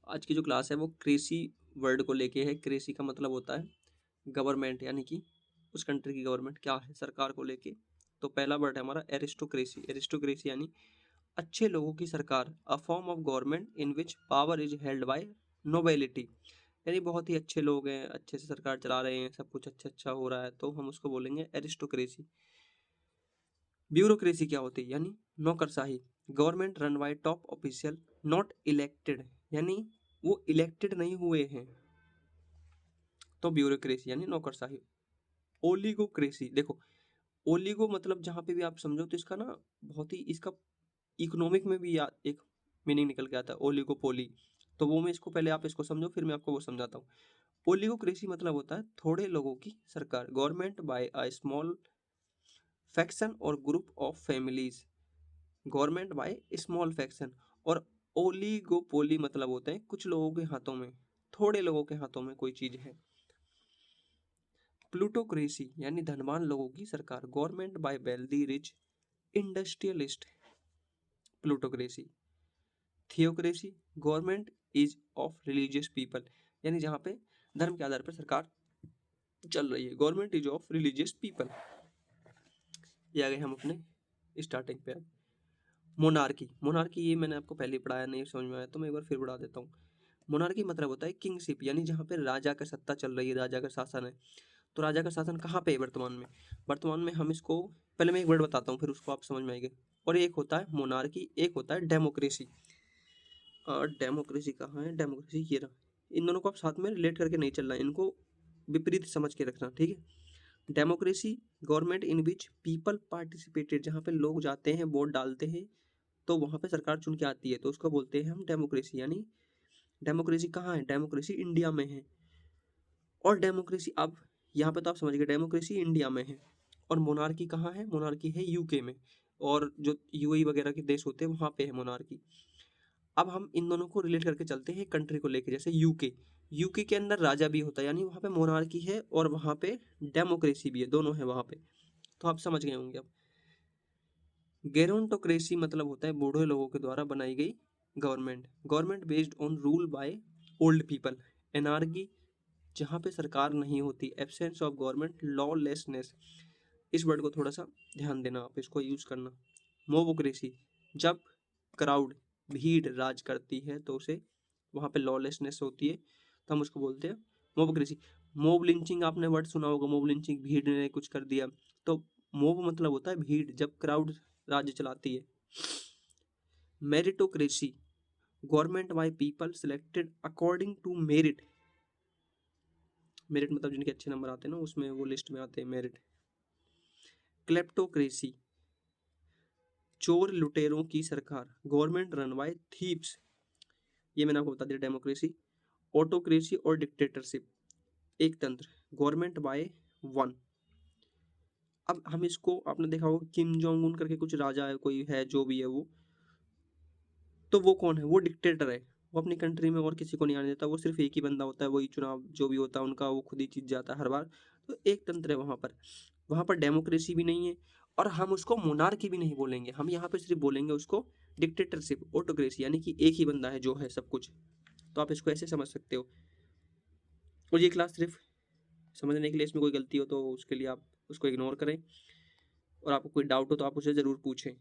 आज की जो क्लास है वो क्रेसी वर्ड को लेके है। क्रेसी का मतलब होता है गवर्नमेंट, यानी कि उस कंट्री की गवर्नमेंट क्या है, सरकार को लेके। तो पहला वर्ड है हमारा एरिस्टोक्रेसी। एरिस्टोक्रेसी यानी अच्छे लोगों की सरकार, a form of government in which power is held by nobility. यानी बहुत ही अच्छे लोग हैं, अच्छे से सरकार चला रहे हैं, सब कुछ अच्छा अच्छा हो रहा है, तो हम उसको बोलेंगे एरिस्टोक्रेसी। ब्यूरोक्रेसी क्या होती है, यानी नौकरशाही। Government run by top official not elected, यानी वो इलेक्टेड नहीं हुए हैं, तो ब्यूरोक्रेसी यानी नौकरशाही। ओलिगोक्रेसी, देखो ओलिगो मतलब जहां पे भी आप समझो तो इसका ना बहुत ही इसका इकोनॉमिक में भी एक मीनिंग निकल के आता है, ओलिगोपोली। तो वो मैं इसको पहले आप इसको समझो, फिर मैं आपको वो समझाता हूँ। ओलिगोक्रेसी मतलब होता है थोड़े लोगों की सरकार, government by a small faction or group of families. Government by small faction. और ओलिगोपोली मतलब होते हैं कुछ लोगों के हाथों में, थोड़े लोगों के हाथों में कोई चीज है। प्लूटोक्रेसी यानी धनवान लोगों की सरकार, government bye wealthy rich industrialist. Plutocracy. Theocracy, government is of religious people, यानी जहाँ पे धर्म के आधार पर सरकार चल रही है, government is of religious people. ये आ गए हम अपने स्टार्टिंग पे। मोनार्की, मोनार्की ये मैंने आपको पहले ही पढ़ाया, नहीं समझ में आया तो मैं एक बार फिर पढ़ा देता हूँ। मोनार्की मतलब होता है किंगशिप, यानी जहाँ पे राजा का सत्ता चल रही है, राजा का शासन है। तो राजा का शासन कहाँ पे है वर्तमान में? वर्तमान में हम इसको पहले मैं एक वर्ड बताता हूँ, फिर उसको आप समझ में आएंगे। और एक होता है मोनार्की, एक होता है डेमोक्रेसी। डेमोक्रेसी कहाँ है? डेमोक्रेसी ये रहा। इन दोनों को आप साथ में रिलेट करके नहीं चलना, इनको विपरीत समझ के रखना, ठीक है। Democracy, government in which people participated, जहाँ पे लोग जाते हैं वोट डालते हैं तो वहाँ पे सरकार चुन के आती है, तो उसको बोलते हैं हम डेमोक्रेसी। यानी डेमोक्रेसी कहाँ है? डेमोक्रेसी इंडिया में है। और डेमोक्रेसी अब यहाँ पे तो आप समझ गए, डेमोक्रेसी इंडिया में है। और मोनार्की कहाँ है? मोनार्की है यूके में, और जो यूएई वगैरह के देश होते हैं वहाँ पे है मोनार्की। अब हम इन दोनों को रिलेट करके चलते हैं कंट्री को लेके, जैसे यूके। यूके के अंदर राजा भी होता है, यानी वहाँ पे मोनार्की है और वहाँ पे डेमोक्रेसी भी है, दोनों है वहाँ पे। तो आप समझ गए होंगे अब। गेरोंटोक्रेसी मतलब होता है बूढ़े लोगों के द्वारा बनाई गई government, government based on rule by old people. Anarchy, जहाँ पे सरकार नहीं होती, एब्सेंस ऑफ गवर्नमेंट, लॉलेसनेस। इस वर्ड को थोड़ा सा ध्यान देना, आप इसको यूज करना। मोबोक्रेसी, जब क्राउड, भीड़ राज करती है तो उसे वहाँ पे लॉलेसनेस होती है, तो हम उसको बोलते हैं मोबोक्रेसी। मोब लिंचिंग आपने वर्ड सुना होगा, मोब लिंचिंग, भीड़ ने कुछ कर दिया। तो मोब मतलब होता है भीड़, जब क्राउड राज्य चलाती है। Meritocracy, government by people selected according to merit. Merit मतलब जिनके अच्छे नंबर आते हैं ना, उसमें वो लिस्ट में आते हैं मेरिट। क्लेप्टोक्रेसी, चोर लुटेरों की सरकार, गवर्नमेंट रन बाय थीप्स। ये मैंने आपको बता दिया डेमोक्रेसी। ऑटोक्रेसी और डिक्टेटरशिप, एक तंत्र, गवर्नमेंट बाय वन। अब हम इसको, आपने देखा होगा किम जोंग उन करके कुछ राजा है, कोई है जो भी है वो, तो वो कौन है? वो डिक्टेटर है। वो अपनी कंट्री में और किसी को नहीं आने देता, वो सिर्फ एक ही बंदा होता है, वही चुनाव जो भी होता है उनका वो खुद ही जीत जाता है हर बार। तो एक तंत्र है वहाँ पर। वहाँ पर डेमोक्रेसी भी नहीं है, और हम उसको मोनार्की भी नहीं बोलेंगे, हम यहाँ पे सिर्फ बोलेंगे उसको डिक्टेटरशिप, ऑटोक्रेसी, यानी कि एक ही बंदा है जो है सब कुछ। तो आप इसको ऐसे समझ सकते हो। और ये क्लास सिर्फ समझने के लिए, इसमें कोई गलती हो तो उसके लिए आप उसको इग्नोर करें, और आपको कोई डाउट हो तो आप उसे ज़रूर पूछें।